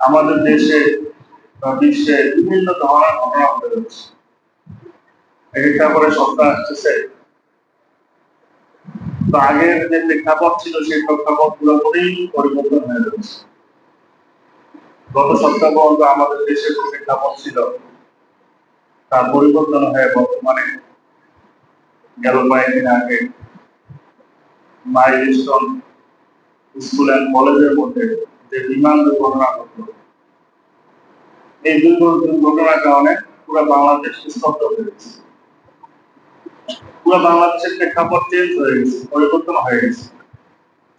আমাদের দেশে বা বিশ্বে বিভিন্ন ধরনের ঘটনা ঘটে যাচ্ছে। একটা করে সপ্তাহ আসতেছে, তো আগের যে প্রেক্ষাপট ছিল সেই প্রেক্ষাপট পুরোপুরি পরিবর্তন হয়ে যাচ্ছে। গত সপ্তাহ পর্যন্ত আমাদের দেশে যে প্রেক্ষাপট ছিল তার পরিবর্তন হয়ে বর্তমানে গেল কয়েকদিন আগে মাইলস্টোন স্কুল অ্যান্ড কলেজের মধ্যে যে বিমান দুর্ঘটনা ঘটল, এই দুর্ঘটনার কারণে পুরো বাংলাদেশ স্তব্ধ হয়ে গেছে। পুরো বাংলাদেশের প্রেক্ষাপট চেঞ্জ হয়ে গেছে, পরিবর্তন হয়ে গেছে।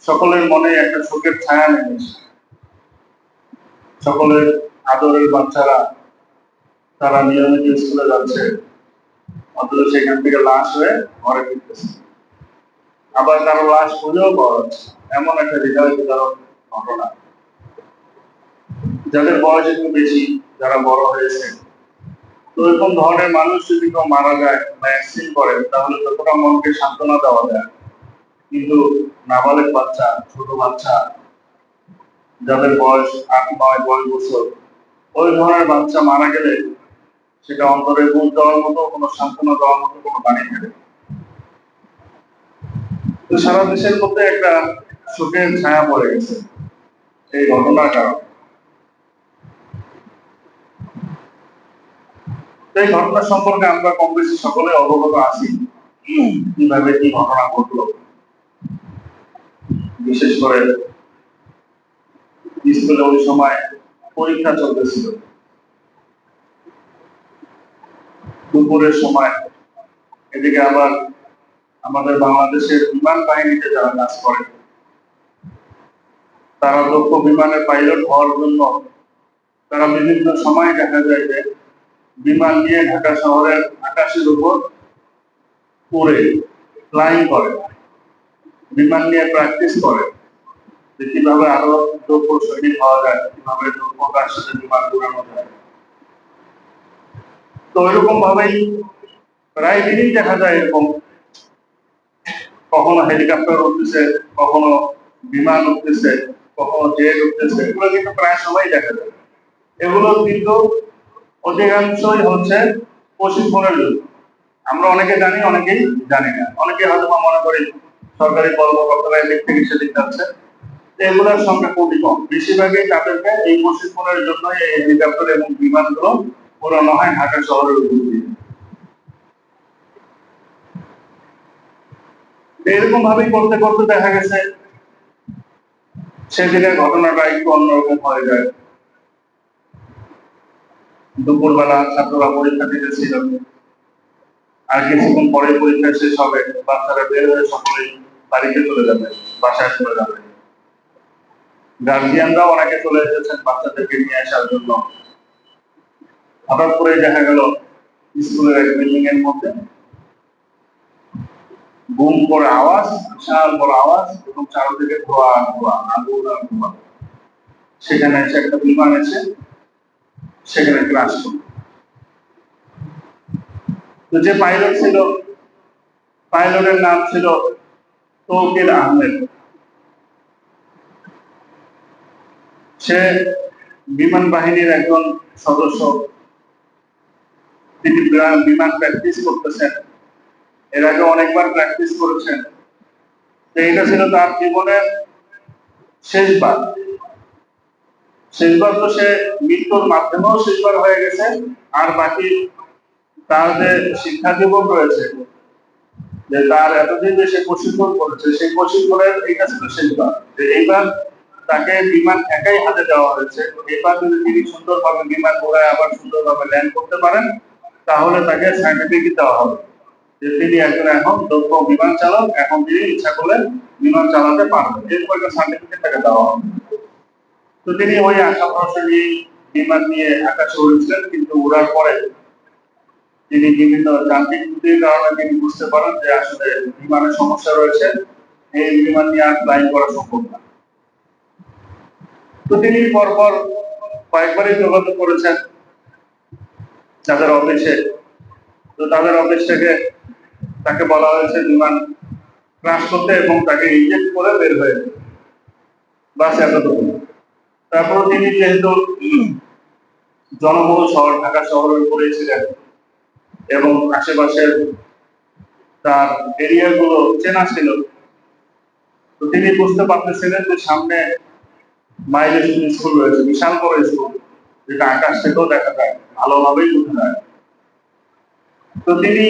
সকলের মনে একটা শোকের ছায়া নেমেছে। সকলের আদরের বাচ্চারা তারা নিয়মিত স্কুলে যাচ্ছে, অথচ সেখান থেকে লাশ হয়ে ঘরে ফিরতেছে। আবার কারো লাশ খুঁজেও পাওয়া যাচ্ছে, এমন একটা হৃদয় বিদারক ঘটনা। যাদের বয়স একটু বেশি, যারা বড় হয়েছে, তো এরকম ধরনের মানুষ যদি কেউ মারা যায় বা অ্যাক্সিডেন্ট করে, তাহলে যতটা মনকে সান্ত্বনা দেওয়া যায়, কিন্তু নাবালেক বাচ্চা, ছোট বাচ্চা, যাদের বয়স 8, 9, 10 বছর, ওই ধরনের বাচ্চা মারা গেলে সেটা অন্তরে বুঝ দেওয়ার মতো, কোনো সান্ত্বনা দেওয়ার মতো কোনো বাণী থাকে। তো সারা দেশের মধ্যে একটা শোকের ছায়া পড়ে গেছে এই ঘটনার কারণে। এই ঘটনা সম্পর্কে আমরা কম বেশি সকলে অবগত আছি, কিভাবে কি ঘটনা ঘটলো। বিশেষ করে স্কুলে ওই সময় পরীক্ষা চলতেছিল, দুপুরের সময়। এদিকে আবার আমাদের বাংলাদেশের বিমান বাহিনীতে যারা কাজ করে, তারা দক্ষ বিমানের পাইলট হওয়ার জন্য তারা বিভিন্ন সময় দেখা যায় যে বিমান নিয়ে ঢাকা শহরের আকাশের উপর উড়ে ফ্লাইং করে, বিমান নিয়ে প্র্যাকটিস করে যে কিভাবে আরো দক্ষ সৈনিক হওয়া যায়, কিভাবে দক্ষতার সাথে বিমান উড়ানো যায়। তো এরকম ভাবেই প্রায় দিনই দেখা যায় এরকম, কখনো হেলিকপ্টার উঠতেছে, কখনো বিমান উঠতেছে, কখনো জেট উঠতেছে, এগুলো কিন্তু প্রায় সময় দেখা যায়। এগুলো কিন্তু অধিকাংশই হচ্ছে প্রশিক্ষণের জন্য। আমরা অনেকে জানি, অনেকেই জানি না, অনেকে হয়তো মনে করি সরকারি কর্মকর্তারা এদিক থেকে সেদিক যাচ্ছে। এগুলোর সংখ্যা খুবই কম, বেশিরভাগই তাদেরকে এই প্রশিক্ষণের জন্য এই হেলিকপ্টার এবং বিমানগুলো উড়ানো হয় ঢাকা শহরের উপর দিয়ে। এরকম ভাবেই করতে করতে দেখা গেছে সেদিনের ঘটনাটা একটু অন্যরকম হয়ে যায়। দুপুরবেলা ছাত্ররা পরীক্ষা দিতেছিল, আর কিছুক্ষণ পরে পরীক্ষা শেষ হবে, বাচ্চারা বের হয়ে সকলেই বাড়িতে চলে যাবে, বাসায় চলে যাবে। গার্জিয়ানরাও অনেকে চলে এসেছেন বাচ্চাদেরকে নিয়ে আসার জন্য। হঠাৎ করে দেখা গেল স্কুলের এক বিল্ডিং এর মধ্যে বুম করে আওয়াজ, বিশাল বড় আওয়াজ, এবং চারদিকে ধোয়া ধোয়া, আগুন আর ধোয়া। সেখানে এসে একটা বিমান এসে সেখানে ক্রাশ করল। তো যে পাইলট ছিল, পাইলটের নাম ছিল তৌকির আহমেদ। সে বিমান বাহিনীর একজন সদস্য, তিনি বিমান প্র্যাকটিস করতেছেন, এর আগে অনেকবার প্র্যাকটিস করেছেন। এটা ছিল তার জীবনের শেষবার। শেষবার তো সে মৃত্যুর মাধ্যমেও শেষবার হয়ে গেছে, আর বাকি তার যে শিক্ষা জীবন রয়েছে, যে তার এতদিন যে সে প্রশিক্ষণ করেছে, সেই প্রশিক্ষণের এইটা ছিল শেষবার। যে এইবার তাকে বিমান একাই হাতে দেওয়া হয়েছে, এবার যদি তিনি সুন্দরভাবে বিমান উড়ায় আবার সুন্দরভাবে ল্যান্ড করতে পারেন, তাহলে তাকে সার্টিফিকেট দেওয়া হবে যে তিনি একজন এখন দক্ষ বিমান চালক, এখন তিনি ইচ্ছা করলে বিমান চালাতে পারবেন, এরকম একটা সার্টিফিকেট তাকে দেওয়া হবে। তো তিনি ওই আশা ভরসা নিয়ে বিমান নিয়ে আকাশে উড়েছিলেন, কিন্তু উড়ার পরে তিনি বিভিন্ন যান্ত্রিক ত্রুটির কারণে তিনি বুঝতে পারেন যে আসলে বিমানের সমস্যা রয়েছে, এই বিমান নিয়ে আর ফ্লাইং করা সম্ভব না। তো তিনি পরপর কয়েকবারই যোগাযোগ করেছেন তাদের অফিসে। তো তাদের অফিস থেকে তাকে বলা হয়েছে বিমান ক্রাশ করতে এবং তাকে ইনজেক্ট করে বের হয়ে, বাস এতটুকু। তারপর তিনি যেহেতু জনবহুল শহর ঢাকা শহরের উপরে ছিলেন এবং আশেপাশের তার এরিয়াগুলো চেনা ছিল, তো তিনি বুঝতে পারতেছিলেন যে সামনে মাইল স্কুল রয়েছে, বিশাল বড় স্কুল, যেটা আকাশ থেকেও দেখা যায়, ভালোভাবেই বোঝা যায়। তো তিনি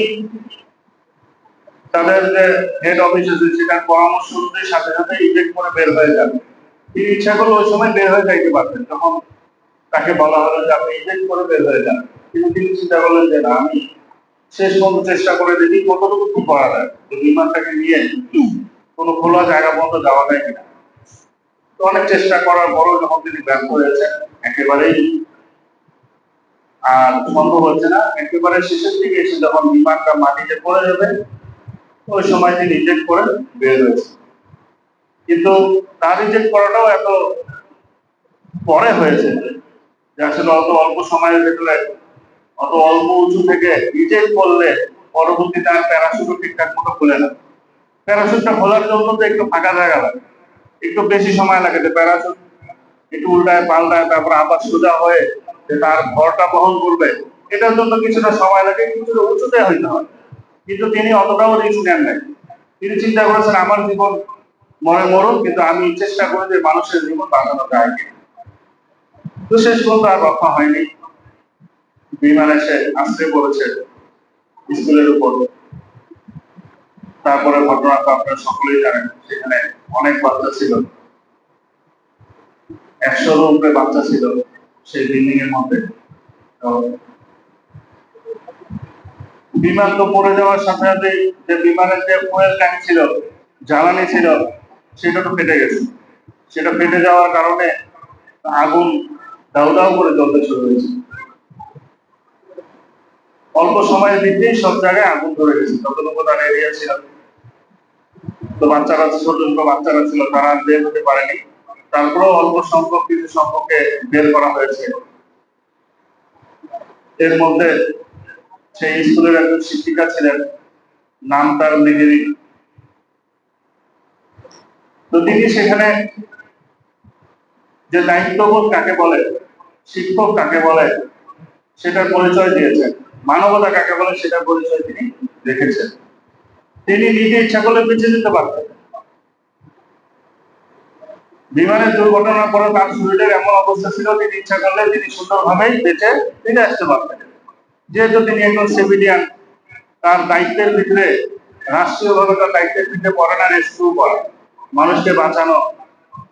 তাদের যে হেড অফিস আছে সেটার পরামর্শ অনুযায়ী সাথে সাথে ইজেক্ট করে বের হয়ে যান। তিনি ইচ্ছা করলে ওই সময় বের হয়ে যাইতে পারতেন, তখন তাকে বলা হলো যে আপনি ইজেক্ট করে বের হয়ে যান, কিন্তু তিনি চিন্তা করলেন যে না, আমি শেষ পর্যন্ত চেষ্টা করে দেখি কতটুকু কি করা যায়, তো বিমানটাকে নিয়ে কোনো খোলা জায়গা পর্যন্ত যাওয়া যায় কিনা। তো অনেক চেষ্টা করার পরও যখন তিনি ব্যর্থ হয়েছেন, একেবারেই আর সম্ভব হচ্ছে না, একেবারে শেষের দিকে এসে যখন বিমানটা মাটিতে পড়ে যাবে ওই সময় তিনি রিজেক্ট করে বের হয়েছে। কিন্তু তার রিজেক্ট করাটাও এত পরে হয়েছে যে আসলে অত অল্প সময়ের ভেতরে অত অল্প উঁচু থেকে রিজেক্ট করলে পরবর্তীতে আর প্যারাশুটও ঠিকঠাক মতো খুলে না। প্যারাশুটটা খোলার জন্য তো একটু ফাঁকা জায়গা লাগে, একটু বেশি সময় লাগে, যে প্যারাশুট একটু উল্টায় পাল্টায় তারপর আবার সোজা হয়ে যে তার ভরটা বহন করবে, এটার জন্য কিছুটা সময় লাগে, কিছুটা উঁচুতে হইতে হয়। কিন্তু তিনি অতটাও রিস্ক নেন নাই। তিনি চিন্তা করেছেন আমার জীবন মরে মরুক, কিন্তু আমি চেষ্টা করি যে মানুষের জীবন বাঁচানো যায় কিনা। তো শেষ পর্যন্ত আর রক্ষা হয়নি, বিমান এসে আশ্রয় পড়েছে স্কুলের উপর। তারপরে ঘটনাটা আপনারা সকলেই জানেন, সেখানে অনেক বাচ্চা ছিল, 100-এর উপরে বাচ্চা ছিল সেই বিল্ডিং এর মধ্যে। বিমান তো পড়ে যাওয়ার সাথে সাথে যে বিমানের যে ফুয়েল ট্যাঙ্ক ছিল, জ্বালানি ছিল, সেটা তো ফেটে গেছে। সেটা ফেটে যাওয়ার কারণে আগুন দাউ দাউ করে জ্বলতে শুরু হয়েছে। অল্প সময়ের ভিত্তিতে সব জায়গায় আগুন ধরে গেছে, যতটুকু তার এরিয়া ছিল। তো বাচ্চারা, ছোট ছোট বাচ্চারা ছিল, তারা বের হতে পারেনি। তারপরেও অল্প সংখ্যক কিছু সংখ্যককে বের করা হয়েছে। এর মধ্যে সেই স্কুলের একজন শিক্ষিকা ছিলেন, নাম তার মেহেরি। তো তিনি সেখানে যে দায়িত্ববোধ কাকে বলে, শিক্ষক কাকে বলে, সেটার পরিচয় দিয়েছেন। মানবতা কাকে বলে সেটার পরিচয় তিনি রেখেছেন। তিনি নিজে ইচ্ছা করলে বেঁচে যেতে পারতেন। বিমানের দুর্ঘটনার পরে তার শরীরের এমন অবস্থা ছিল, তিনি ইচ্ছা করলে তিনি সুন্দরভাবেই বেঁচে ফিরে আসতে পারতেন। যেহেতু তিনি একজন সিভিলিয়ান, তার দায়িত্বের ভিতরে, রাষ্ট্রীয়ভাবে তার দায়িত্বের ভিতরে পড়ে না রেস্কিউ করা, মানুষকে বাঁচানো,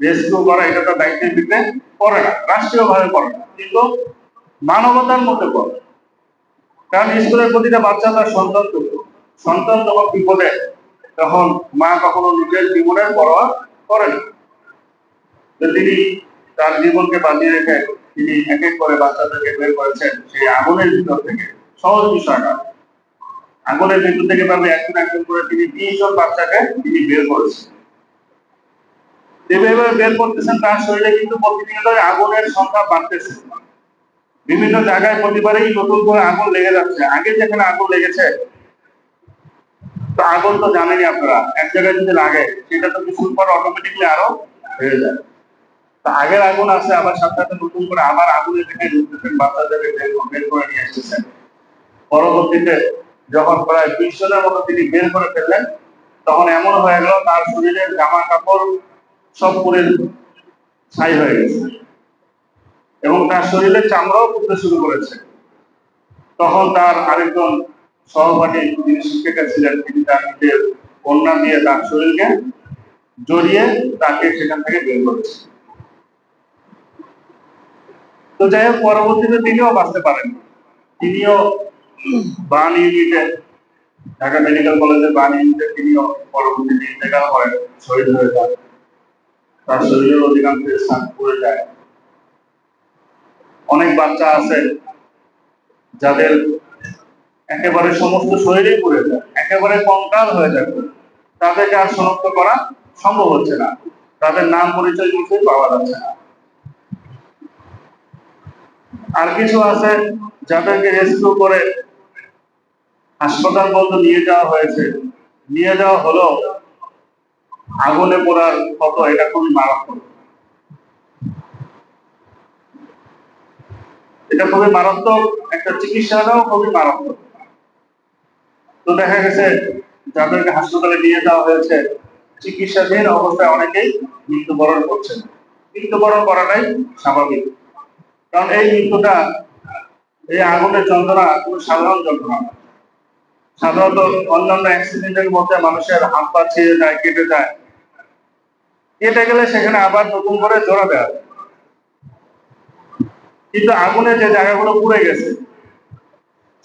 রেস্কিউ করা, এটা তার দায়িত্বের ভিতরে পড়ে না, রাষ্ট্রীয়ভাবে পড়ে না, কিন্তু মানবতার মধ্যে পড়ে। কারণ স্কুলের প্রতিটা বাচ্চা তার সন্তান তুল্য। সন্তান যখন বিপদে, তখন মা কখনো নিজের জীবনের পরোয়া করে না। তিনি তার জীবনকে বাঁচিয়ে রেখে তিনি এক এক করে বাচ্চাদেরকে বের করেছেন সেই আগুনের ভিতর থেকে। সহজ বিষয় না, আগুনের ভিতর থেকে ভাবে একজন একজন করে তিনি 20 জন বাচ্চাকে তিনি বের করেছেন। যেভাবে বের করতেছেন তার শরীরে কিন্তু প্রতিনিয়ত আগুনের সংখ্যা বাড়তেছে। বিভিন্ন জায়গায় প্রতিবারেই নতুন করে আগুন লেগে যাচ্ছে। আগে যেখানে আগুন লেগেছে, তো আগুন তো জানেনই আপনারা, এক জায়গায় যদি লাগে সেটা তো কিছুর পর অটোমেটিকলি আরো হয়ে যায়। তা আগের আগুন আছে, আবার সাথে সাথে নতুন করে আবার আগুনের দিকে ঢুকতেছেন, বাচ্চাদেরকে বের করে নিয়ে আসতেছেন। পরবর্তীতে যখন প্রায় 20 জনের মতো তিনি বের করে ফেললেন, তখন এমন হয়ে গেল তার শরীরের জামা কাপড় সব পুড়ে ছাই হয়ে গেছে এবং তার শরীরের চামড়াও পুড়তে শুরু করেছে। তখন তার আরেকজন সহপাঠী, যিনি শিক্ষিকা ছিলেন, তিনি তার নিজের কন্যা দিয়ে তার শরীরকে জড়িয়ে তাকে সেখান থেকে বের করেছে। তো যাই হোক, পরবর্তীতে তিনিও বাঁচতে পারেন। তিনিও বার্ন ইউনিটে, ঢাকা মেডিকেল কলেজের বার্ন ইউনিটে তিনিও পরবর্তীতে ইন্তেকাল করেন, শহীদ হয়ে যান। তার শরীরের অধিকাংশ স্থান পুড়ে যায়। অনেক বাচ্চা আছে যাদের একেবারে সমস্ত শরীরেই পুড়ে যায়, একেবারে কঙ্কাল হয়ে যায়, তাদেরকে আর শনাক্ত করা সম্ভব হচ্ছে না, তাদের নাম পরিচয় কিছুই পাওয়া যাচ্ছে না। আর কিছু আছে যাদেরকে রেস্কিউ করে হাসপাতাল পর্যন্ত নিয়ে যাওয়া হয়েছে, নিয়ে যাওয়া হলো, আগুনে পোড়ার ক্ষত এটা খুবই মারাত্মক। এটা খুবই মারাত্মক, একটা চিকিৎসাটাও খুবই মারাত্মক। তো দেখা গেছে যাদেরকে হাসপাতালে নিয়ে যাওয়া হয়েছে চিকিৎসাধীন অবস্থায় অনেকেই মৃত্যুবরণ করছেন। মৃত্যুবরণ করাটাই স্বাভাবিক, কারণ এই মৃত্যুটা, এই আগুনের যন্ত্রণা কোনো সাধারণ যন্ত্রণা না। সাধারণত অন্যান্য অ্যাক্সিডেন্টের মধ্যে মানুষের হাত পা ছিঁড়ে যায়, কেটে যায়, কেটে গেলে সেখানে আবার নতুন করে জোড়া দেওয়া যায়। কিন্তু আগুনে যে জায়গাগুলো পুড়ে গেছে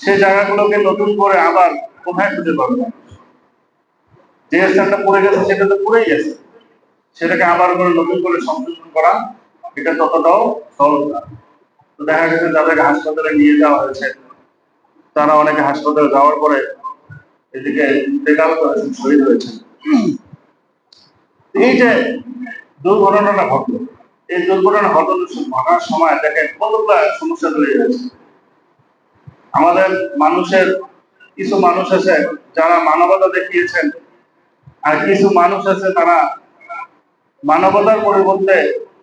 সেই জায়গাগুলোকে নতুন করে আবার কোথায় খুঁজে পাবে? যে স্থানটা পুড়ে গেছে সেটা তো পুড়েই গেছে, সেটাকে আবার করে নতুন করে সংশোধন করা এটা ততটাও সহজ না। তো দেখা গেছে যাদেরকে হাসপাতালে নিয়ে যাওয়া হয়েছে তারা অনেকে হাসপাতালে যাওয়ার পরে এদিকে ইন্তেকাল করেছেন, শহীদ হয়েছেন। এই যে দুর্ঘটনাটা ঘটলো, এই দুর্ঘটনা ঘটার সময় দেখেন কতগুলো সমস্যা তৈরি হয়েছে। আমাদের মানুষের কিছু মানুষ আছে যারা মানবতা দেখিয়েছেন, আর কিছু মানুষ আছে তারা মানবতার পরিবর্তে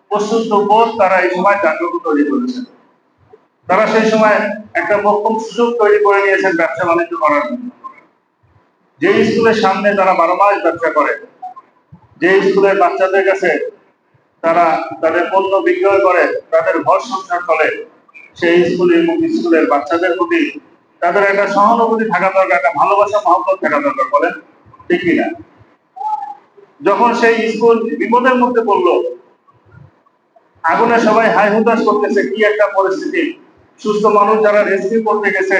প্রস্তুত বোধ তারা এই সময় জাগ্রত তৈরি করেছেন। তারা সেই সময় একটা মোক্ষম সুযোগ তৈরি করে নিয়েছেন ব্যবসা বাণিজ্য করার জন্য। যে স্কুলের সামনে তারা 12 মাস ব্যবসা করে, যে স্কুলের বাচ্চাদের কাছে তারা তাদের পণ্য বিক্রয় করে, তাদের ঘর সংসার চলে, সেই স্কুলের বাচ্চাদের প্রতি তাদের একটা সহানুভূতি থাকা দরকার, একটা ভালোবাসা মহব্বত থাকা দরকার, বলেন ঠিক কিনা? যখন সেই স্কুল বিপদের মধ্যে পড়লো, আগুনে সবাই হাই হুতাশ করতেছে, কি একটা পরিস্থিতি। সুস্থ মানুষ যারা রেস্কিউ করতে গেছে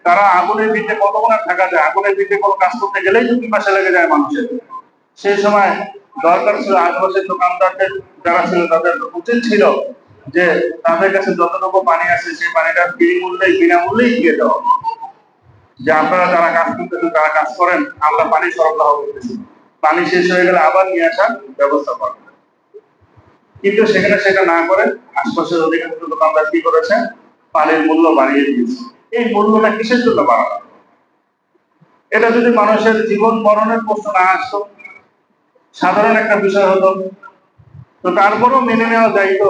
তারা আগুনের ভিতরে কতক্ষণ থাকা যায়, আগুনের ভিতরে কোনো কাজ করতে গেলেই তো পিপাসা লেগে যায় মানুষের। সেই সময় দরকার ছিল আশেপাশের দোকানদারদের যারা ছিল তাদের উচিত ছিল যে তাদের কাছে যতটুকু পানি আছে সেই পানিটা বিনামূল্যেই দিয়ে দেওয়া, যে আপনারা যারা কাজ করতেছেন তারা কাজ করেন, আমরা পানি সরবরাহ করতেছি, পানি শেষ হয়ে গেলে আবার নিয়ে আসার ব্যবস্থা করেন। কিন্তু সেখানে সেটা না করে আশপাশের অধিকাংশ দোকানদার কি করেছে, পানির মূল্য বাড়িয়ে দিয়েছে। এই মূল্যটা কিসের জন্য বাড়ানো? এটা যদি মানুষের জীবন মরণের প্রশ্ন না আসতো, সাধারণ একটা বিষয় হতো, তো তারপরও মেনে নেওয়া যাইতো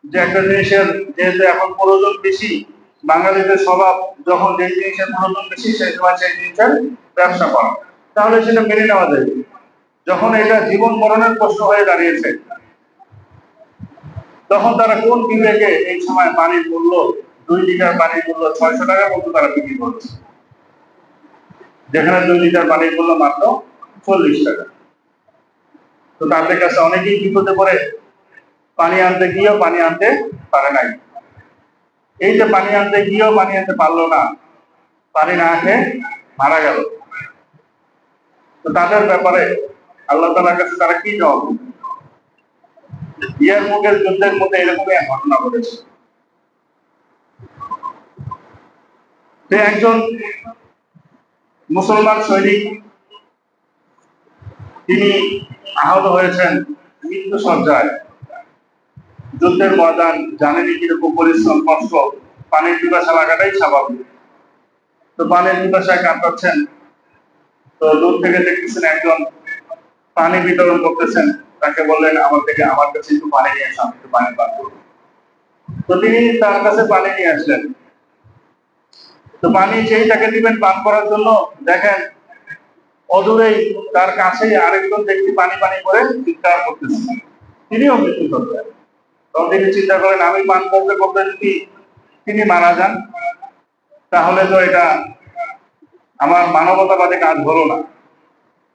যে একটা জিনিসের যেহেতু এখন প্রয়োজন বেশি, বাঙালিদের স্বভাব যখন যে জিনিসের প্রয়োজন বেশি সেই সময় সেই জিনিসের ব্যবসা করা, তাহলে সেটা মেনে নেওয়া যায়। যখন এটা জীবন মরণের প্রশ্ন হয়ে দাঁড়িয়েছে তখন তারা কোন বিবেকে এই সময় পানির মূল্য 2 লিটার পানির মূল্য 600 টাকার মতো তারা বিক্রি করছে, যেখানে 2 লিটার পানির মূল্য মাত্র 40 টাকা। তো তাদের কাছে অনেকেই বিপদে পড়ে পানি আনতে গিয়েও পানি আনতে পারে নাই। এই যে পানি আনতে গিয়েও পানি আনতে পারলো না, পানি না খেয়ে মারা গেল, তো তাদের ব্যাপারে আল্লাহ তাআলার কাছে তারা কি জবাব দেবে? ইয়ারমুকের যুদ্ধের মধ্যে এরকমই এক ঘটনা ঘটেছে। একজন মুসলমান সৈনিক তিনি আহত হয়েছেন মৃত্যু সজ্জায়, যুদ্ধের ময়দান, জানেনি কিরকম পরিশ্রম কষ্ট, পানির পিপাসা লাগাটাই স্বাভাবিক। তো পানির পিপাসায় কাঁপাচ্ছেন, তো দূর থেকে দেখতেছেন একজন পানি বিতরণ করতেছেন, তাকে বললেন আমার কাছে একটু পানি নিয়ে আসো, আমি একটু পানি পান করবো। তো তিনি তার কাছে পানি নিয়ে আসলেন। তো পানি যেই তাকে দিবেন পান করার জন্য, দেখেন অদূরেই তার কাছেই আরেকজন ব্যক্তি পানি পানি করে চিৎকার করতেছে, তিনিও মৃত্যু করবেন। তখন তিনি চিন্তা করেন আমি পান করতে করতে যদি তিনি মারা যান তাহলে তো এটা আমার মানবতাবাদী কাজ হলো না।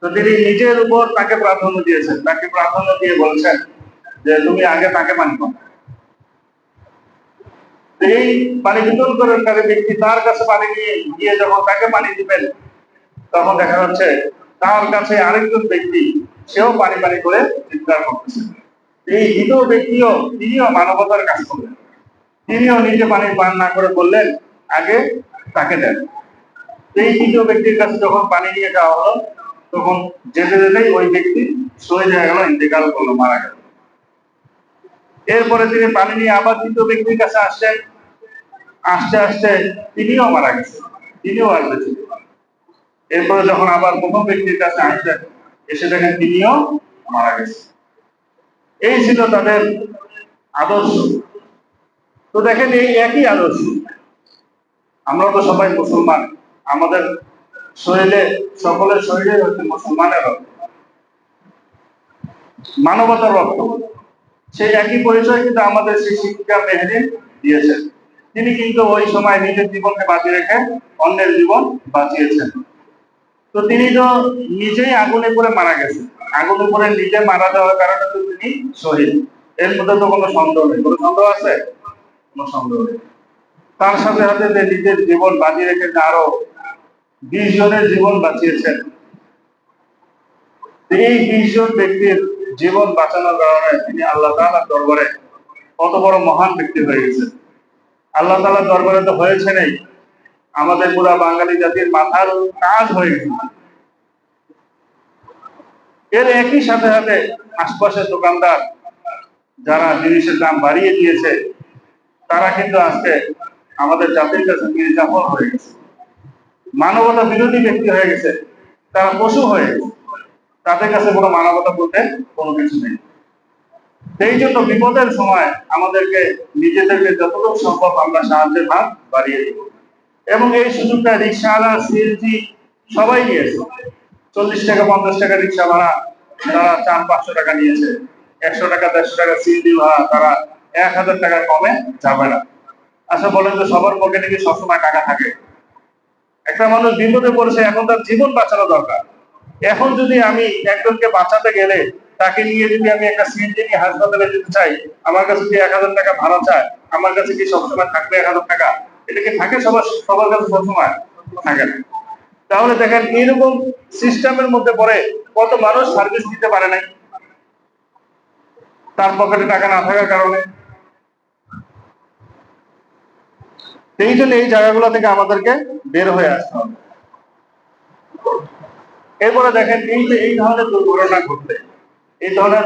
তো তিনি নিজের উপর তাকে প্রাধান্য দিয়েছেন, তাকে প্রাধান্য দিয়ে বলছেন যে তুমি আগে তাকে পানি পাও। এই পানি বিতরণকারী ব্যক্তি তার কাছে পানি নিয়ে গিয়ে যখন তাকে পানি দিবেন তখন দেখা যাচ্ছে তার কাছে আরেকজন ব্যক্তি সেও পানি পানি করে চিৎকার করতেছে। এই দ্বিতীয় ব্যক্তিও তিনিও মানবতার কাজ করলেন, তিনিও নিজে পানি পান না করে বললেন আগে তাকে দেন। এই তৃতীয় ব্যক্তির কাছে যখন পানি নিয়ে যাওয়া হলো তখন যেতে যেতেই ওই ব্যক্তি শহীদ হয়ে গেল, ইন্তেকাল করলো, মারা গেল। এরপরে তিনি পানি নিয়ে আবার তৃতীয় ব্যক্তির কাছে আসলেন, আস্তে আস্তে তিনিও মারা গেছেন, তিনিও আর বেঁচে গেলেন। এরপরে যখন আবার প্রথম ব্যক্তির কাছে আসলেন, এসে দেখেন তিনিও মারা গেছেন। এই ছিল তাদের আদর্শ। তো দেখেন এই একই আদর্শ, আমরা তো সবাই মুসলমান, আমাদের শরীরে, সকলের শরীরে হচ্ছে মুসলমানের রক্ত, মানবতার রক্ত। সেই একই পরিচয় কিন্তু আমাদের সেই শিক্ষিকা মেহেদী দিয়েছেন। তিনি কিন্তু ওই সময় নিজের জীবনকে বাঁচিয়ে রেখে অন্যের জীবন বাঁচিয়েছেন। তো তিনি তো নিজেই আগুনে পড়ে মারা গেছেন, আগুনে পড়ে নিজে মারা যাওয়ার কারণে তো তিনি শহীদ, এর মধ্যে তো কোনো সন্দেহ নেই। কোনো সন্দেহ আছে? কোনো সন্দেহ নেই। তার সাথে সাথে যে নিজের জীবন বাঁচিয়ে রেখে আরো 20 জনের জীবন বাঁচিয়েছেন। এই 20 জন ব্যক্তির জীবন বাঁচানোর কারণে তিনি আল্লাহ তাআলার দরবারে কত বড় মহান ব্যক্তি হয়ে গেছেন। আল্লাহ তাআলার দরবারে তো হয়েছে নেই, আমাদের পুরা বাঙালি জাতির মাথার কাজ হয়ে গেছে। এর একই সাথে সাথে আশপাশের দোকানদার যারা জিনিসের দাম বাড়িয়ে দিয়েছে, তারা কিন্তু আজকে আমাদের জাতির কাছে নির্যাতন হয়ে গেছে, মানবতা বিরোধী ব্যক্তি হয়ে গেছে, তারা পশু হয়ে গেছে, তাদের কাছে কোনো মানবতা বলতে কোনো কিছু নেই। সেই জন্য বিপদের সময় আমাদেরকে নিজেদেরকে যতটুকু সম্ভব আমরা সাহায্যের হাত বাড়িয়ে দিব। এবং এই সুযোগটা রিক্সাওয়ালা, সিএনজি সবাই নিয়েছে। 40 টাকা 50 টাকা রিক্সা ভাড়া তারা 400-500 টাকা নিয়েছে, 100 টাকা 150 টাকা সিএনজি ভাড়া তারা 1000 টাকা কমে যাবে না। আচ্ছা বলেন তো, সবার পকেটে কি সবসময় টাকা থাকে? একটা মানুষ বিপদে পড়েছে, এখন তার জীবন বাঁচানো দরকার। এখন যদি আমি একজনকে বাঁচাতে গেলে তাকে নিয়ে যদি আমি একটা সিএনজি নিয়ে হাসপাতালে যেতে চাই, আমার কাছে যদি 1000 টাকা ভাড়া চায়, আমার কাছে কি সবসময় থাকবে 1000 টাকা? এটা কি থাকে সবার সবার কাছে? সবসময় থাকে না। তাহলে দেখেন এরকম সিস্টেমের মধ্যে পড়ে কত মানুষ সার্ভিস দিতে পারে নাই, তার পকেটে টাকা না থাকার কারণে। এই জন্য এই জায়গাগুলো থেকে আমাদেরকে বের হয়ে আসতে হবে। এরপরে দেখেন এই যে এই ধরনের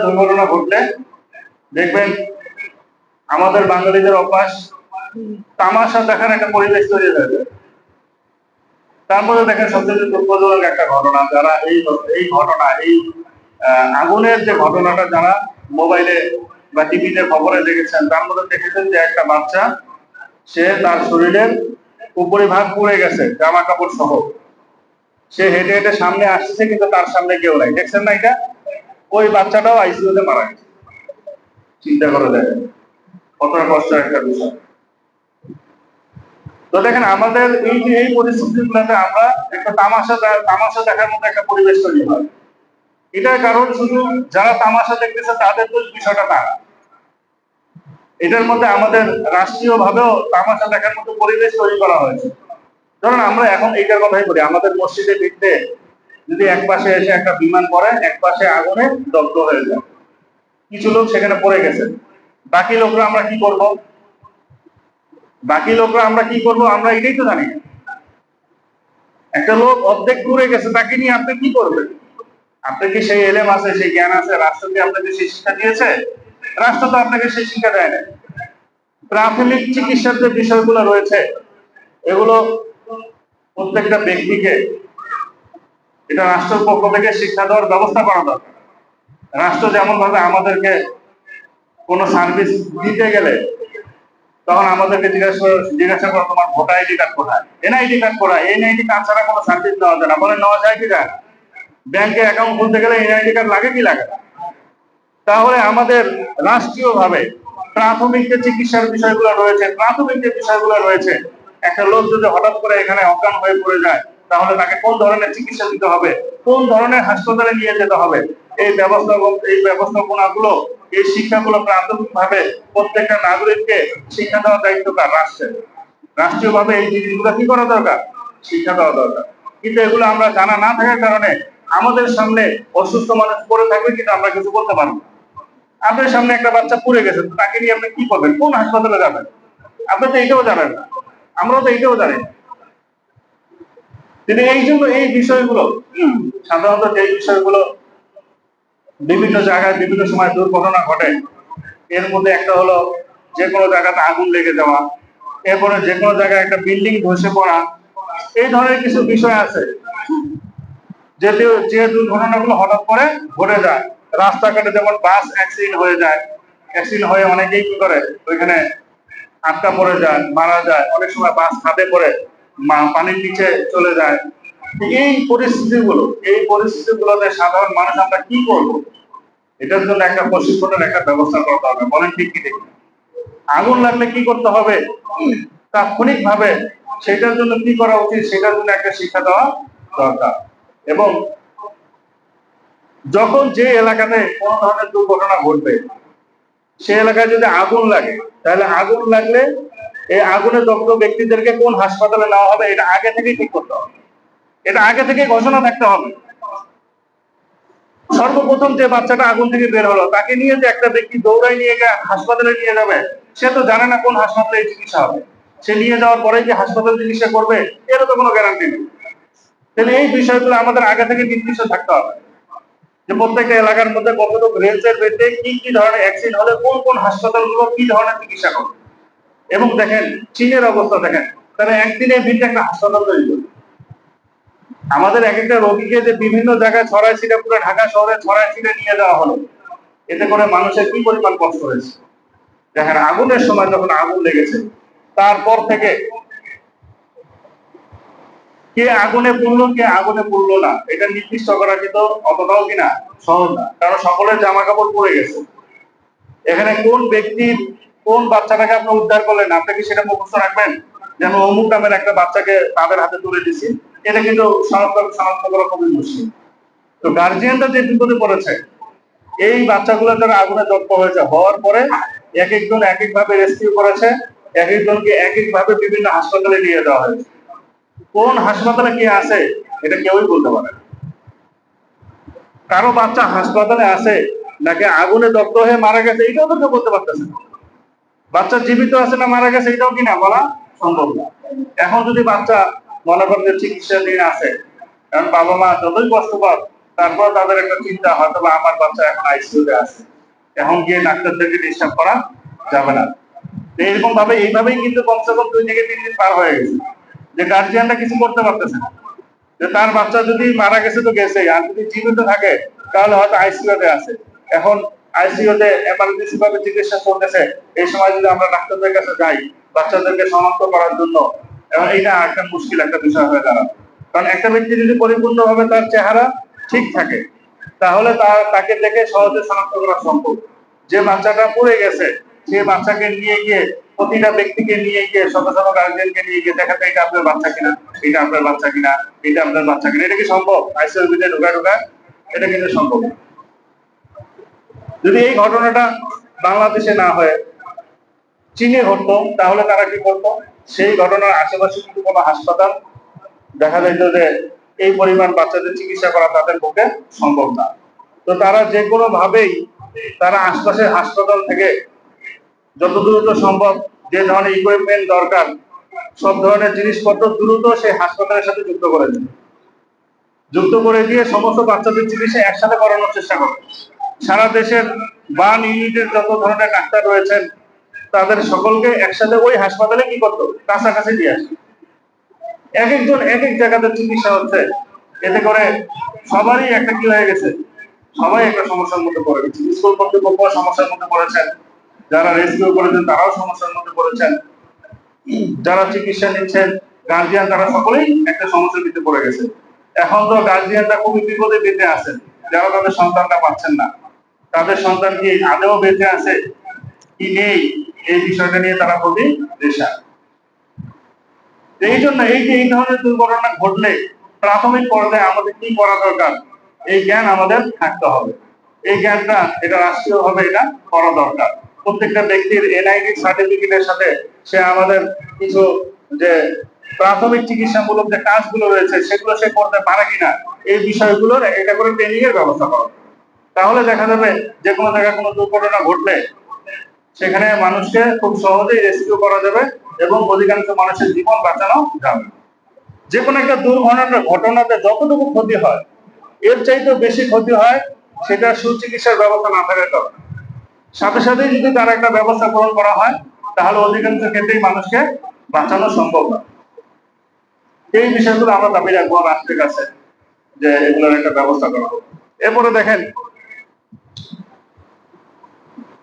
দুর্ঘটনা ঘটলে দেখবেন আমাদের বাঙালিদের অভ্যাস তামাশা দেখার একটা পরিবেশ তৈরি হয়ে যায়। তার মধ্যে দেখেন সবচেয়ে দুঃখজনক একটা ঘটনা, যারা এই ঘটনা, এই আগুনের যে ঘটনাটা যারা মোবাইলে বা টিভিতে খবরে দেখেছেন, তার মধ্যে দেখেছেন যে একটা বাচ্চা, সে তার শরীরের উপরিভাগ পুড়ে গেছে জামা কাপড় সহ, সে হেঁটে হেঁটে সামনে আসছে কিন্তু তার সামনে কেউ নাই। দেখছেন না এটা? ওই বাচ্চাটাও আইসিইউতে মারা গেছে। চিন্তা করে দেখেন কতটা কষ্ট একটা বিষয়। তো দেখেন আমাদের এই যে এই পরিস্থিতিগুলোতে আমরা একটা তামাশা দেখার মতো একটা পরিবেশ তৈরি হয়। এটার কারণ শুধু যারা তামাশা দেখতেছে তাদের দোষ, বিষয়টা না। এটার মধ্যে আমাদের রাষ্ট্রীয় ভাবেও তামাশা দেখার মতো পরিবেশ তৈরি করা হয়েছে। ধরুন আমরা এখন এইটার কথাই বলি, আমাদের মসজিদে ভিড়তে যদি এক পাশে এসে একটা বিমান পড়ে, এক পাশে আগুনে দগ্ধ হয়ে যায়, কিছু লোক সেখানে পড়ে গেছে, বাকি লোকরা আমরা কি করব? আমরা এটাই তো জানি। একটা লোক অর্ধেক পুড়ে গেছে, তাকে নিয়ে আপনি কি করবেন? আপনার কি সেই এলেম আছে, সেই জ্ঞান আছে? রাষ্ট্র কি আপনাকে সেই শিক্ষা দিয়েছে? রাষ্ট্র তো আপনাকে সেই শিক্ষা দেয় না। প্রাথমিক চিকিৎসার যে বিষয়গুলো রয়েছে, এগুলো প্রত্যেকটা ব্যক্তিকে এটা রাষ্ট্রের পক্ষ থেকে শিক্ষা দেওয়ার ব্যবস্থা করা দরকার। রাষ্ট্র যেমন ভাবে আমাদেরকে কোন সার্ভিস দিতে গেলে তখন আমাদেরকে জিজ্ঞাসা করে তোমার ভোটার আইডি কার্ড কোথায়, এনআইডি কার্ড কোথায়? এনআইডি কার্ড ছাড়া কোনো সার্ভিস দেওয়া যায় না। বলে নেওয়া যায় কি যায়? ব্যাংকে অ্যাকাউন্ট খুলতে গেলে এনআইডি কার্ড লাগে কি লাগে? তাহলে আমাদের রাষ্ট্রীয় ভাবে প্রাথমিক যে চিকিৎসার বিষয়গুলো রয়েছে, একটা লোক যদি হঠাৎ করে এখানে অজ্ঞান হয়ে পড়ে যায়, তাহলে তাকে কোন ধরনের চিকিৎসা দিতে হবে, কোন ধরনের হাসপাতালে নিয়ে যেতে হবে, এই ব্যবস্থাপনাগুলো, এই শিক্ষাগুলো প্রাথমিক ভাবে প্রত্যেকটা নাগরিককে শিক্ষা দেওয়ার দায়িত্ব তার রাষ্ট্রের। রাষ্ট্রীয় ভাবে এই জিনিসগুলো কি করা দরকার? শিক্ষা দেওয়া দরকার। কিন্তু এগুলো আমরা জানা না থাকার কারণে আমাদের সামনে অসুস্থ মানুষ পড়ে থাকবে, কিন্তু আমরা কিছু করতে পারবো না। আপনার সামনে একটা বাচ্চা পুড়ে গেছে, তাকে নিয়ে আপনি কি করবেন? কোন হাসপাতালে যাবেন? আপনি তো এইটাও জানেন না, আমরাও তো এইটাও জানি না। তিনি এই জন্য এই বিষয়গুলো, সাধারণত যে বিষয়গুলো বিভিন্ন জায়গায় বিভিন্ন সময় দুর্ঘটনা ঘটে, এর মধ্যে একটা হলো যে কোনো জায়গাতে আগুন লেগে যাওয়া, এরপরে যে কোনো জায়গায় একটা বিল্ডিং ধসে পড়া, এই ধরনের কিছু বিষয় আছে যে দুর্ঘটনাগুলো হঠাৎ করে ঘটে যায়। রাস্তাঘাটে যেমন বাস অ্যাক্সিডেন্ট হয়ে যায়, অ্যাক্সিডেন্ট হয়ে অনেকেই কি করে ওইখানে আটকা পড়ে যায়, মারা যায়, অনেক সময় বাস খাদে পড়ে পানির নিচে চলে যায়। এই পরিস্থিতিগুলোতে সাধারণ মানুষ আমরা কি করব? এটার জন্য একটা প্রশিক্ষণের একটা ব্যবস্থা করতে হবে। বলেন ঠিক কি ঠিক? আগুন লাগলে কি করতে হবে? তাৎক্ষণিক ভাবে সেটার জন্য কি করা উচিত সেটার জন্য একটা শিক্ষা দেওয়া দরকার। এবং যখন যে এলাকাতে কোন ধরনের দুর্ঘটনা ঘটবে, সে এলাকায় যদি আগুন লাগে, তাহলে আগুন লাগলে এই আগুনে দগ্ধ ব্যক্তিদেরকে কোন হাসপাতালে নেওয়া হবে এটা আগে থেকেই ঠিক করতে হবে। এটা আগে থেকে ঘোষণা থাকতে হবে। সর্বপ্রথম যে বাচ্চাটা আগুন থেকে বের হলো, তাকে নিয়ে যে একটা ব্যক্তি দৌড়াই নিয়ে গিয়ে হাসপাতালে নিয়ে যাবে, সে তো জানে না কোন হাসপাতালে চিকিৎসা হবে। সে নিয়ে যাওয়ার পরে যে হাসপাতাল চিকিৎসা করবে এর তো কোনো গ্যারান্টি নেই। তাহলে এই বিষয়গুলো আমাদের আগে থেকে নির্দিষ্ট থাকতে হবে যে প্রত্যেকটা এলাকার মধ্যে কতটুকু রেঞ্জের ভিত্তিতে কি কি ধরনের অ্যাক্সিডেন্ট হলে কোন কোন হাসপাতালগুলো কি ধরনের চিকিৎসা করবে। এবং দেখেন চীনের অবস্থা দেখেন, তারা একদিনের ভিত্তিতে একটা হাসপাতাল তৈরি করবে। আমাদের এক একটা রোগীকে যে বিভিন্ন জায়গায় ছড়ায় ছিটে, পুরো ঢাকা শহরে ছড়ায় ছিটে নিয়ে যাওয়া হলো, এতে করে মানুষের কি পরিমাণ কষ্ট হয়েছে। দেখেন আগুনের সময় যখন আগুন লেগেছে, তারপর থেকে কে আগুনে পুড়লো কে আগুনে পুড়লো না এটা নির্দিষ্ট করা কিন্তু অতটাও কিনা সহজ না, কারণ সকলের জামা কাপড় পরে গেছে। এখানে কোন ব্যক্তির কোন বাচ্চাটাকে আপনি উদ্ধার করলেন, আপনি কি সেটা মুখস্থ রাখবেন যেন অমুক নামের একটা বাচ্চাকে তাদের হাতে তুলে দিছি? এটা কিন্তু শনাক্ত করা খুবই মুশকিল। তো গার্জিয়ানরা যে বিপদে পড়েছে, এই বাচ্চাগুলো যারা আগুনে দগ্ধ হয়েছে, হওয়ার পরে এক একজন এক এক ভাবে রেস্কিউ করেছে, এক একজনকে এক এক ভাবে বিভিন্ন হাসপাতালে নিয়ে যাওয়া হয়েছে। কোন হাসপাতালে কি আছে এটা কেউই বলতে পারে না। কারো বাচ্চা হাসপাতালে আছে নাকি আগুনে দগ্ধ হয়ে মারা গেছে এটাও তো কেউ বলতে পারতেছে না। বাচ্চা জীবিত আছে না মারা গেছে এটাও কিনা বলা সম্ভব না। এখন যদি বাচ্চা মনে করেন যে চিকিৎসাধীন আছে, কারণ বাবা মা যতই কষ্ট পাক, তারপর তাদের একটা চিন্তা হয়তো আমার বাচ্চা এখন আইসিইউতে আছে, এখন গিয়ে ডাক্তারদেরকে ডিস্টার্ব করা যাবে না। এরকম ভাবে এইভাবেই কিন্তু কমসে কম 2 থেকে 3 দিন পার হয়ে গেছে, যে গার্জিয়ানরা কিছু করতে পারতেছে না। যে তার বাচ্চা যদি মারা গেছে তো গেছে, আর যদি জীবিত থাকে তাহলে হয়তো আইসিইউতে আছে। এখন আইসিইউতে এমার্জেন্সি ভাবে চিকিৎসা চলতেছে, এই সময় যদি আমরা ডাক্তারদের কাছে যাই বাচ্চাদেরকে শনাক্ত করার জন্য, এবং এটা একটা মুশকিল একটা বিষয় হয়ে দাঁড়াবে। কারণ একটা ব্যক্তি যদি পরিপূর্ণভাবে তার চেহারা ঠিক থাকে, তাহলে তাকে দেখে সহজে শনাক্ত করা সম্ভব। যে বাচ্চাটা পড়ে গেছে, সে বাচ্চাকে নিয়ে গিয়ে প্রতিটা ব্যক্তিকে নিয়ে গিয়ে শত শত গার্জিয়ানকে নিয়ে গিয়ে দেখাতে এটা আপনার বাচ্চা কিনা, এটা আপনার বাচ্চা কিনা, এটা আপনার বাচ্চা কিনা, এটা কি সম্ভব? আইসিইউর ভিতরে ঢোকা এটা কিন্তু সম্ভব। যদি এই ঘটনাটা বাংলাদেশে না হয়ে চীনে ঘটতো, তাহলে তারা কি করতো? সেই ঘটনার আশেপাশে কিন্তু কোনো হাসপাতাল দেখা যাইত যে এই পরিমাণ বাচ্চাদের চিকিৎসা করা তাদের পক্ষে সম্ভব না। তো তারা যে কোনো ভাবেই তারা আশপাশের হাসপাতাল থেকে যত দ্রুত সম্ভব যে ধরনের ইকুইপমেন্ট দরকার, সব ধরনের জিনিসপত্র দ্রুত সেই হাসপাতালের সাথে যুক্ত করে দেন, যুক্ত করে দিয়ে সমস্ত বাচ্চাদের চিকিৎসা একসাথে করানোর চেষ্টা করে। সারা দেশের বার্ন ইউনিটের যত ধরনের ডাক্তার রয়েছেন তাদের সকলকে একসাথে ওই হাসপাতালে কি করতো, কাছাকাছি দিয়ে আসে। এক একজন এক এক জায়গাতে চিকিৎসা হচ্ছে, এতে করে সবারই একটা কি হয়ে গেছে, সবাই একটা সমস্যার মধ্যে পড়ে গেছে। স্কুল কর্তৃপক্ষ সমস্যার মধ্যে পড়েছেন, যারা রেস্কিউ করেছেন তারাও সমস্যার মধ্যে পড়েছেন, যারা চিকিৎসা নিচ্ছেন গার্জিয়ান তারা সকলেই একটা সমস্যার ভিতরে পড়ে গেছে। এখন তো গার্জিয়ানরা খুবই বিপদে বেঁচে আছেন, যারা তাদের সন্তানটা পাচ্ছেন না, তাদের সন্তান কি আদেও বেঁচে আছে কি নেই এই বিষয়টা নিয়ে তারা খুবই রেশা। এই জন্য এই যে এই ধরনের দুর্ঘটনা ঘটলে প্রাথমিক পর্যায়ে আমাদের কি করা দরকার, এই জ্ঞান আমাদের থাকতে হবে। এই জ্ঞানটা এটা রাষ্ট্রীয় ভাবে এটা করা দরকার। প্রত্যেকটা ব্যক্তির এনআইডি সার্টিফিকেটের সাথে সে আমাদের কিছু যে প্রাথমিক চিকিৎসামূলক যে কাজগুলো রয়েছে সেগুলো সে করতে পারে কিনা এই বিষয়গুলোর এটা করে ট্রেনিং এর ব্যবস্থা করা। তাহলে দেখা যাবে যে কোনো জায়গায় কোনো দুর্ঘটনা ঘটলে সেখানে মানুষকে খুব সহজেই রেস্কিউ করা যাবে এবং অধিকাংশ মানুষের জীবন বাঁচানো যাবে। যে কোনো একটা ঘটনাতে যতটুকু ক্ষতি হয় এর চাইতে বেশি ক্ষতি হয় সেটা সুচিকিৎসার ব্যবস্থা না থাকার কারণে। সাথে সাথে যদি তার একটা ব্যবস্থা গ্রহণ করা হয় তাহলে অধিকাংশ ক্ষেত্রেই মানুষকে বাঁচানো সম্ভব না। এই বিষয়গুলো আমরা দাবি রাখবো রাষ্ট্রের কাছে যে এগুলোর একটা ব্যবস্থা করা হোক। এরপরে দেখেন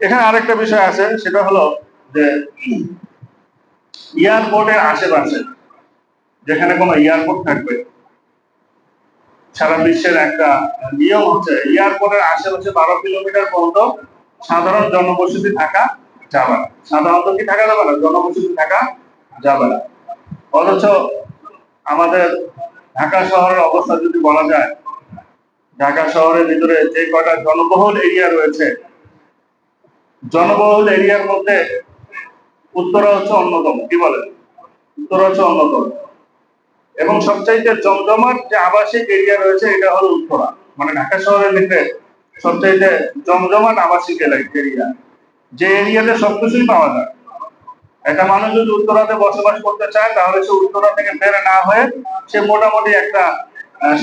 এখানে আরেকটা বিষয় আছে, সেটা হলো যে এয়ারপোর্টের আশেপাশে যেখানে কোনো এয়ারপোর্ট থাকবে, সারা বিশ্বের একটা নিয়ম হচ্ছে এয়ারপোর্টের আশেপাশে 12 কিলোমিটার পর্যন্ত সাধারণ জনবসতি থাকা যাবে না। সাধারণত কি থাকা যাবে না? জনবসতি থাকা যাবে না। অথচ আমাদের ঢাকা শহরের অবস্থা যদি বলা যায়, ঢাকা শহরের ভিতরে যে কয়টা জনবহুল এরিয়া রয়েছে, জনবহুল এরিয়ার মধ্যে উত্তরা হচ্ছে অন্যতম। কি বলে? উত্তরা হচ্ছে অন্যতম। এবং সবচাইতে জমজমাট যে আবাসিক এরিয়া রয়েছে এটা হলো উত্তরা। মানে ঢাকা শহরের ভিতরে সবচাইতে জমজমাট আবাসিক এরিয়া, যে এরিয়াতে সবকিছুই পাওয়া যায়। একটা মানুষ যদি উত্তরাতে বসবাস করতে চায় তাহলে সে উত্তরা থেকে বের না হয়ে সে মোটামুটি একটা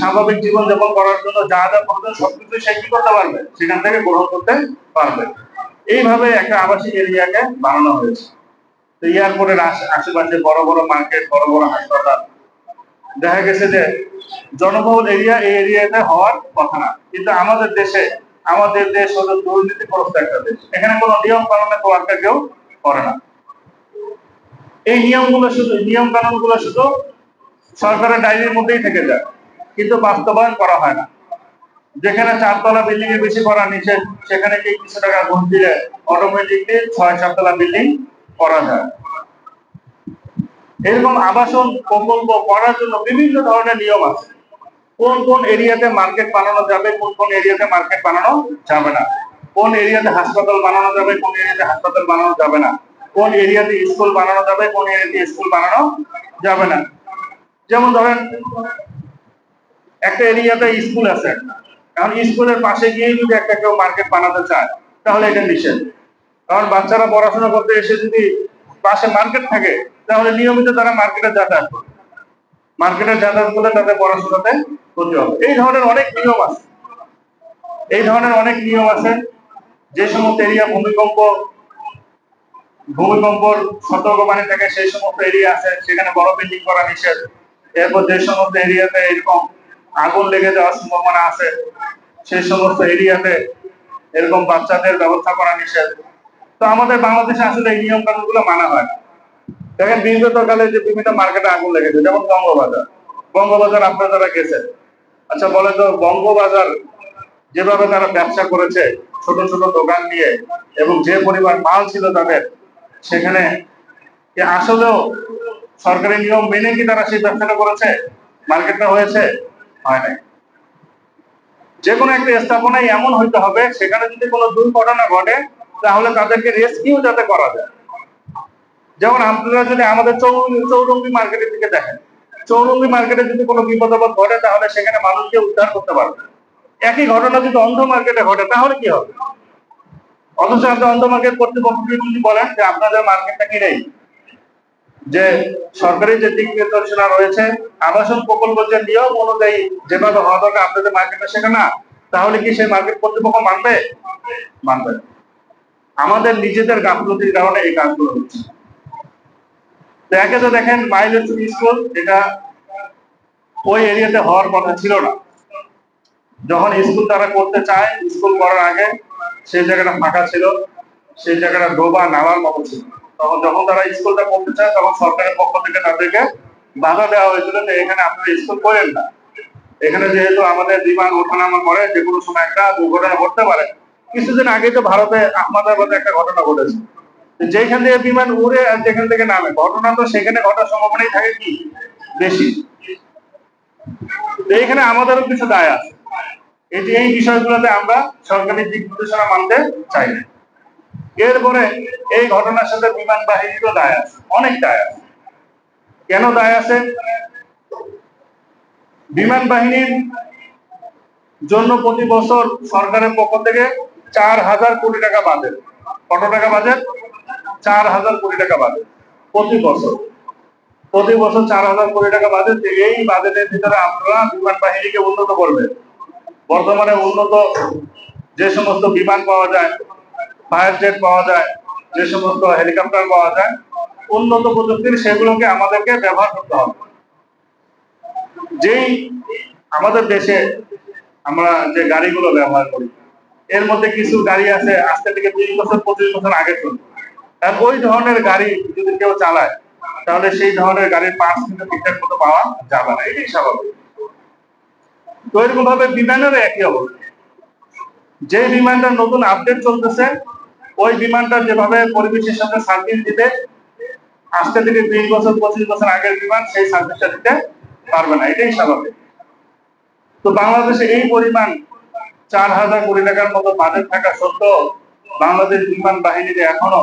স্বাভাবিক জীবনযাপন করার জন্য যা যা প্রয়োজন সবকিছু সে কি করতে পারবে, সেখান থেকে গ্রহণ করতে পারবে। এইভাবে একটা আবাসিক এরিয়াকে বানানো হয়েছে। তো এয়ারপোর্টের আশেপাশে বড় বড় মার্কেট, বড় বড় হাসপাতাল, দেখা গেছে যে জনবহুল এরিয়া এই এরিয়াতে হওয়ার কথা না। কিন্তু আমাদের দেশ হলো দুর্নীতিগ্রস্ত একটা দেশ। এখানে কোনো নিয়ম কানুনের তোয়াক্কা কেউ করে না। এই নিয়ম কানুন গুলো শুধু সরকারের ডায়েরির মধ্যেই থেকে যায়, কিন্তু বাস্তবায়ন করা হয় না। যেখানে 4 তলা বিল্ডিং এর বেশি করা নিষেধ, সেখানে কি কিছু টাকা ঘুষ দিলে অটোমেটিকলি 6-7 তলা বিল্ডিং করা যায়। এরকম আবাসন প্রকল্প করার জন্য বিভিন্ন ধরনের নিয়ম আছে। কোন কোন এরিয়াতে মার্কেট বানানো যাবে, কোন কোন এরিয়াতে মার্কেট বানানো যাবে না, কোন এরিয়াতে হাসপাতাল বানানো যাবে, কোন এরিয়াতে হাসপাতাল বানানো যাবে না, কোন এরিয়াতে স্কুল বানানো যাবে, কোন এরিয়াতে স্কুল বানানো যাবে না। যেমন ধরেন একটা এরিয়াতে স্কুল আছে, এখন স্কুলের পাশে গিয়ে যদি একটা কেউ মার্কেট বানাতে চায় তাহলে এটা নিষেধ। কারণ বাচ্চারা পড়াশোনা করতে এসে যদি পাশে মার্কেট থাকে তাহলে নিয়মিত তারা মার্কেটে যাতায়াত করবে, মার্কেটে যাতায়াত করলে তাদের পড়াশোনাতে ক্ষতি হবে। এই ধরনের অনেক নিয়ম আছে। যে সমস্ত এরিয়া ভূমিকম্পর সতর্কবাণী থাকে সেই সমস্ত এরিয়া আছে, সেখানে বড় বিল্ডিং করা নিষেধ। এরপর যে সমস্ত এরিয়াতে এরকম আগুন লেগে যাওয়ার সম্ভাবনা আছে সেই সমস্ত এরিয়াতে এরকম বাচ্চাদের ব্যবস্থা করা নিষেধ। তো আমাদের বাংলাদেশে আসলে এই নিয়ম কানুন গুলো মানা হয় না। দেখেন বিগত কালে যে বিভিন্ন মার্কেটে আগুন লেগেছে, যেমন বঙ্গবাজার আপনারা যারা গেছেন, আচ্ছা বলে তো বঙ্গবাজার যেভাবে তারা ব্যবসা করেছে ছোট ছোট দোকান নিয়ে, এবং যে পরিমাণ মাল ছিল তাদের, সেখানে আসলেও সরকারি নিয়ম মেনে কি তারা সেই ব্যবসাটা করেছে? মার্কেটটা হয়েছে? হয় নাই। যে কোনো একটা স্থাপনায় এমন হইতে হবে সেখানে যদি কোনো দুর্ঘটনা ঘটে তাহলে তাদেরকে রেস্কিউ যাতে করা যায়। যেমন আপনারা যদি আমাদের চৌরঙ্গি মার্কেটের দিকে দেখেন, চৌরঙ্গি মার্কেটে যদি কোনো বিপদ আপদ ঘটে তাহলে সেখানে মানুষকে উদ্ধার করতে পারবে। একই ঘটনা যদি অন্ধ মার্কেটে ঘটে তাহলে কি হবে? অথচ আপনি অন্ধ মার্কেট কর্তৃপক্ষকে যদি বলেন যে আপনাদের মার্কেটটা কি নেই, যে সরকারি যে দিক নির্দেশনা রয়েছে, আবাসন প্রকল্প যে নিয়ম অনুযায়ী যেভাবে হওয়া দরকার আপনাদের মার্কেটটা সেটা না, তাহলে কি সেই মার্কেট কর্তৃপক্ষ মানবে? মানবে। আমাদের নিজেদের গাফলতির কারণে এই কাজগুলো হচ্ছে। তো দেখেন মাইলেজ স্কুল, এটা ওই এরিয়াতে হওয়ার কথা ছিল না। যখন স্কুল তারা করতে চায়, স্কুল করার আগে সেই জায়গাটা ফাঁকা ছিল, সেই জায়গাটা ডোবা নালার মতো ছিল। তখন যখন তারা স্কুলটা করতে চায় তখন সরকারের পক্ষ থেকে তাদেরকে বাধা দেওয়া হয়েছিল যে এখানে আপনারা স্কুল করেন না, এখানে যেহেতু আমাদের বিমান ওঠানামা করে, যে কোনো সময় একটা দুর্ঘটনা ঘটতে পারে। কিছুদিন আগে তো ভারতে আহমেদাবাদে একটা ঘটনা ঘটেছে, যেখান থেকে বিমান উড়ে আর যেখান থেকে নামে, ঘটনা তো সেখানে ঘটার সম্ভাবনাই থাকে কি বেশি। এইখানে আমাদেরও কিছু দায় আছে। এই বিষয়গুলোতে আমরা সরকারি দিক নির্দেশনা মানতে চাই না। এরপরে এই ঘটনার সাথে বিমান বাহিনীরও দায় আছে, অনেক দায় আছে। কেন দায় আছে? বিমান বাহিনীর জন্য প্রতি বছর সরকারের পক্ষ থেকে 4,000 কোটি টাকা বাজেট। কত টাকা বাজেট? 4,000 কোটি টাকা বাজেট প্রতি বছর। 4,000 কোটি টাকা বাজেট। এই বাজেটের ভিতরে আপনারা বিমান বাহিনীকে উন্নত করবেন। বর্তমানে উন্নত যে সমস্ত বিমান পাওয়া যায়, ফায়ার জেট পাওয়া যায়, যে সমস্ত হেলিকপ্টার পাওয়া যায়, উন্নত প্রযুক্তির, সেগুলোকে আমাদেরকে ব্যবহার করতে হবে। যেই আমাদের দেশে আমরা যে গাড়িগুলো ব্যবহার করি, এর মধ্যে কিছু গাড়ি আছে আজকে থেকে 20 বছর 25 বছর আগে চলতো। আর ওই ধরনের গাড়ি যদি কেউ চালায় তাহলে সেই ধরনের গাড়ির পার্টস কিন্তু ঠিকঠাক মতো পাওয়া যাবে না, এটাই স্বাভাবিক। তো এরকম ভাবে বিমানেরও একই অবস্থা। যে বিমানটা নতুন আপডেট চলতেছে, ওই বিমানটা যেভাবে পরিবেশের সাথে সার্ভিস দিতে আজকে থেকে 20 বছর 25 বছর আগের বিমান সেই সার্ভিসটা দিতে পারবে না, এটাই স্বাভাবিক। তো বাংলাদেশে এই পরিমাণ 4,000 কোটি টাকার মতো বাজেট থাকা সত্ত্বেও বাংলাদেশ বিমান বাহিনীতে এখনো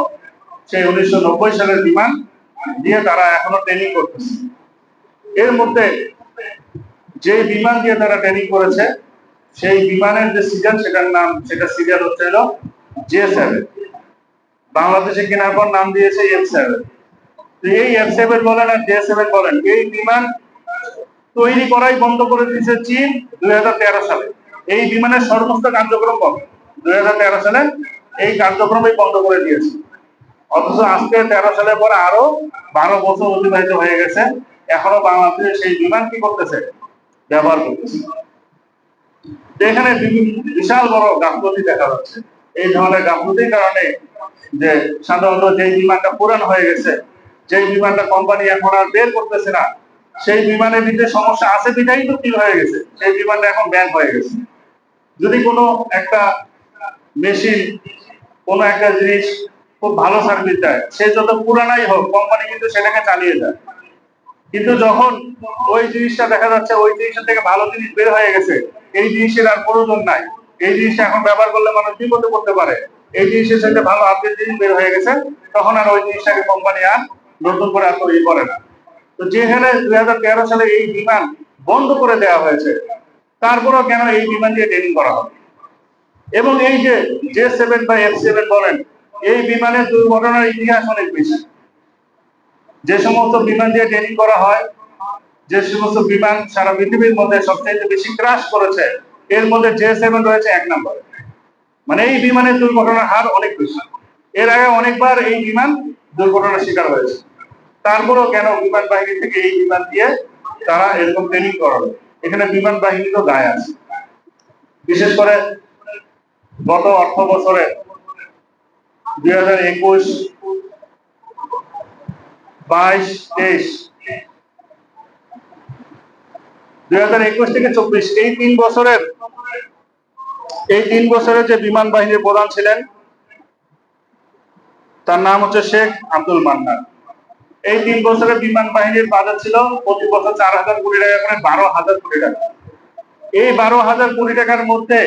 সেই 1990 সালের বিমান দিয়ে তারা এখনো ট্রেনিং করতেছে। এর মধ্যে যে বিমান দিয়ে তারা ট্রেনিং করেছে সেই বিমানের যে সিরিয়াল, সেটা সিরিয়াল হচ্ছে হলো J7। বাংলাদেশে কেনার পর নাম দিয়েছে F7। এই F7 বলেন আর J7 বলেন, এই বিমান তৈরি করাই বন্ধ করে দিয়েছে চীন 2013 সালে। এই বিমানের সমস্ত কার্যক্রম বন্ধ 2013 সালে, এই কার্যক্রমই বন্ধ করে দিয়েছে। অথচ আজকে 13 সালের পরে আরো 12 বছর অতিবাহিত হয়ে গেছে, এখনো বাংলাদেশে সেই বিমান কি করতেছে, ব্যবহার করতেছে। এখানে বিশাল বড় গাফলতি দেখা যাচ্ছে। এই ধরনের গাফলতির কারণে যে সাধারণত যে বিমানটা পুরানো হয়ে গেছে, যে বিমানটা কোম্পানি এখন আর বের করতেছে না, সেই বিমানের ভিতরে সমস্যা আছে বিধাই তো কি হয়ে গেছে, সেই বিমানটা এখন ব্যান হয়ে গেছে। যদি কোনো একটা মেশিন, কোনো একটা জিনিস খুব ভালো সার্ভিস দেয়, সে যত পুরানাই হোক কোম্পানি কিন্তু সেটাকে চালিয়ে যায়। কিন্তু যখন ওই জিনিসটা দেখা যাচ্ছে ওই জিনিসের থেকে ভালো জিনিস বের হয়ে গেছে, এই জিনিসের আর প্রয়োজন নাই, এই জিনিসটা এখন ব্যবহার করলে মানুষ বিপদে পড়তে পারে, এই জিনিসের সাথে ভালো আপডেট জিনিস বের হয়ে গেছে, তখন আর ওই জিনিসটাকে কোম্পানি আর নতুন করে আর তৈরি করে না। তো যেখানে 2013 সালে এই বিমান বন্ধ করে দেওয়া হয়েছে, তারপরেও কেন এই বিমান দিয়ে ট্রেনিং করা হবে? এবং এই যে J7 বা F7 বলেন, এই বিমানের দুর্ঘটনার ইতিহাস অনেক বেশি। যে সমস্ত বিমান দিয়ে ট্রেনিং করা হয়, যে সমস্ত বিমান সারা পৃথিবীর মধ্যে সবচেয়ে বেশি ক্রাশ করেছে, এর মধ্যে J7 রয়েছে 1 নম্বরে। মানে এই বিমানের দুর্ঘটনার হার অনেক বেশি। এর আগে অনেকবার এই বিমান দুর্ঘটনার শিকার হয়েছে, তারপরেও কেন বিমান বাহিনী থেকে এই বিমান দিয়ে তারা এরকম ট্রেনিং করাবে? এখানে বিমান বাহিনী তো দায় আছে। বিশেষ করে গত অর্থ বছরে 2021, 22, 23, 2021 থেকে 24 এই 3 বছরের যে বিমান বাহিনীর প্রধান ছিলেন, তার নাম হচ্ছে শেখ আব্দুল মান্নান। এই 3 বছরের বিমান বাহিনীর বাজেট ছিল প্রতি বছর 4,000 কোটি টাকা করে 12,000 কোটি টাকা। এই 12,000 কোটি টাকার মধ্যে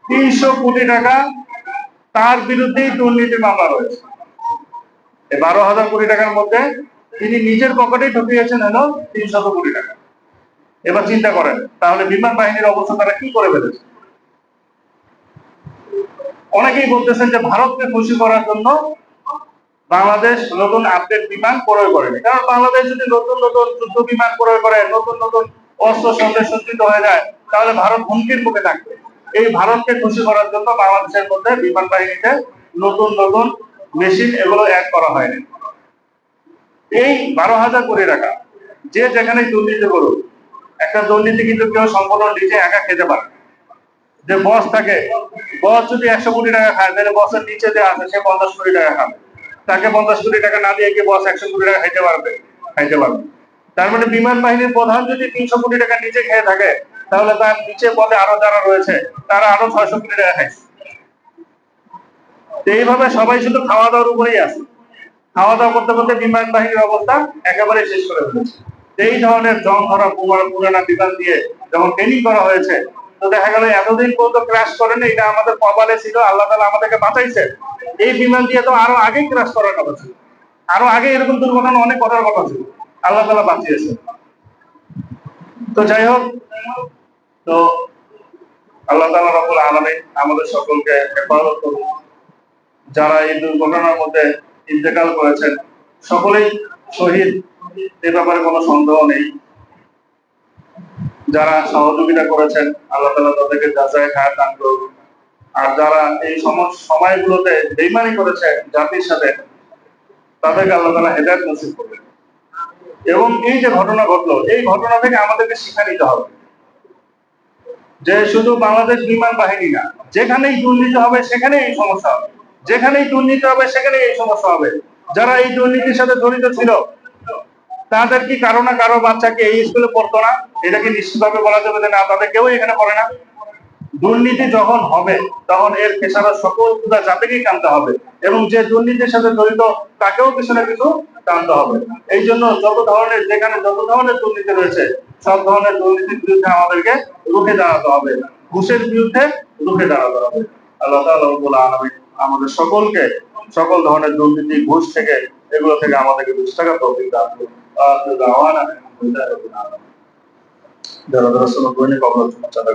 300 কোটি টাকা তার বিরুদ্ধেই দুর্নীতি মামলা রয়েছে। এই 12,000 কোটি টাকার মধ্যে তিনি নিজের পকেটেই ঢুকিয়েছেন হলো 300 কোটি টাকা। এবার চিন্তা করেন তাহলে বিমান বাহিনীর অবস্থা তারা কি করে ফেলেছে। অনেকেই বলতেছেন যে ভারতকে খুশি করার জন্য বাংলাদেশ নতুন আপডেট বিমান ক্রয় করেনি, কারণ বাংলাদেশ যদি নতুন নতুন যুদ্ধ বিমান ক্রয় করে, নতুন নতুন অস্ত্র শস্ত্রে সজ্জিত হয়ে যায়, তাহলে ভারত হুমকির মুখে থাকবে। এই ভারতকে খুশি করার জন্য বাংলাদেশের মধ্যে বিমান বাহিনীতে নতুন নতুন মেশিন এগুলো অ্যাড করা হয়নি। এই 12,000 কোটি টাকা যে যেখানে দুর্নীতি করুক, একটা দুর্নীতি কিন্তু কেউ সম্পূর্ণ নিজে একা খেতে পারে। যে বস থাকে, বস যদি 100 কোটি টাকা খায়, তাহলে বসের নিচে যে আছে সে 50 কোটি টাকা খাবে। তাকে 50 কোটি টাকা না দিয়ে কি বস 100 কোটি টাকা খাইতে পারবে? তার মানে বিমান বাহিনীর প্রধান যদি 300 কোটি টাকা নিচে খেয়ে থাকে, তাহলে তার নিচে পদে আরো যারা রয়েছে তারা আরো 600 কোটি টাকা খাইছে। এইভাবে সবাই শুধু খাওয়া দাওয়ার উপরেই আছে। খাওয়া দাওয়া করতে করতে বিমান বাহিনীর অবস্থা একেবারে শেষ করে ফেলেছে। এই ধরনের জং ধরা পুরানা বিমান দিয়ে যখন ট্রেনিং করা হয়েছে, তো দেখা গেল এতদিন পর্যন্ত ক্র্যাশ করেনি, এটা আমাদের কপালে ছিল, আল্লাহ তাআলা আমাদেরকে বাঁচাইছে। এই বিমান দিয়ে তো আরো আগেই ক্র্যাশ করার কথা ছিল, আরো আগে এরকম দুর্ঘটনা অনেক করার কথা ছিল, আল্লাহ তাআলা বাঁচিয়েছে। তো যাই হোক, তো আল্লাহ তাআলা রাব্বুল আলামিন আমাদের সকলকে হেফাজত করুন। যারা এই দুর্ঘটনার মধ্যে ইন্তেকাল করেছেন সকলেই শহীদ, এ ব্যাপারে কোনো সন্দেহ নেই। যারা সহযোগিতা করেছেন আল্লাহ তাআলা তাদেরকে জাযায়ে খায়ের দান করুন। আর যারা এই সময়গুলোতে বেঈমানি করেছে জাতির সাথে, তাদেরকে আল্লাহ তাআলা হেদায়েত নসিব করবেন। এবং এই যে ঘটনা ঘটলো, এই ঘটনা থেকে আমাদেরকে শিক্ষা নিতে হবে যে শুধু বাংলাদেশ বিমান বাহিনী না, যেখানেই দুর্নীতি হবে সেখানেই এই সমস্যা হবে, যেখানেই দুর্নীতি হবে সেখানেই এই সমস্যা হবে। যারা এই দুর্নীতির সাথে জড়িত ছিল তাদের কি কারো না কারো বাচ্চাকে এই স্কুলে পড়তো না? এটা কি নিশ্চিতভাবে বলা যাবে যে না, তাদের কেউ এখানে পড়ে না? দুর্নীতি যখন হবে তখন এর পেছনে সকল জাতিকেই টানতে হবে, এবং যে দুর্নীতির সাথে জড়িত তাকেও কিছু না কিছু টানতে হবে। এই জন্য যত ধরনের, যেখানে যত ধরনের দুর্নীতি রয়েছে, সব ধরনের দুর্নীতির বিরুদ্ধে আমাদেরকে রুখে দাঁড়াতে হবে, ঘুষের বিরুদ্ধে রুখে দাঁড়াতে হবে। আল্লাহ তাআলা রব্বুল আলামিন আমাদের সকলকে সকল ধরনের দুর্নীতি, ঘুষ থেকে, এগুলো থেকে আমাদেরকে বেঁচে থাকার তৌফিক দান করুন। যারা যারা দৈনিক অবলম্বন চাঁদা